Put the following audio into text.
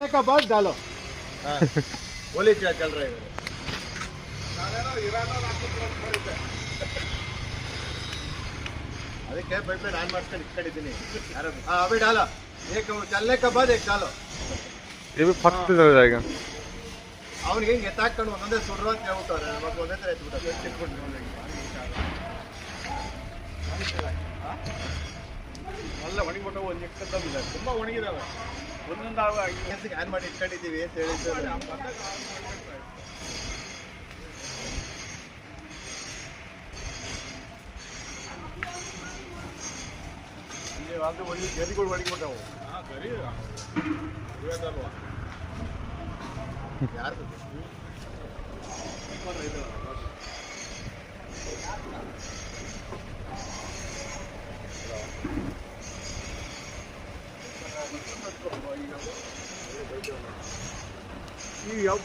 का बाद डालो। बोली क्या चल रहा है ಅದಕ್ಕೆ ಪೈಪ್ ಲೈನ್ ಆನ್ ಮಾಡ್ಕೊಂಡು ಇಟ್ಕೊಂಡಿದ್ದೀನಿ अभी डालो एक चलने के बाद एक डालो ये भी फट हो जाएगा ಅವನಿಗೆ ಹಿಂಗೆ ಎತ್ತಾಕೊಂಡು ಒಂದೊಂದೇ ಸುಡ್ರು ಅಂತ ಹೇಳ್ಬಿಟ್ಟವ್ರೆ ಮತ್ತೆ ಒಂದೇ ಥರ ಎತ್ಬಿಟ್ಟು ಎಲ್ಲ ಒಣಗಿಬಿಟ್ಟು ಒಂದು ಎಕ್ಕದಲ್ಲ ತುಂಬ ಒಣಗಿದಾವೆ ಒಂದೊಂದು ಆನ್ ಮಾಡಿ ಇಟ್ಕೊಂಡಿದ್ದೀವಿ ಅಂತ ಹೇಳಿದ್ದು ಅದು ಒಳ್ಳೆ ಗರಿಗಳು ಒಣಗಿಬಿಟ್ಟವು ಗರಿ ಇವತ್ತಲ್ವಾ ಯಾರು ಈಗ ಯಾವ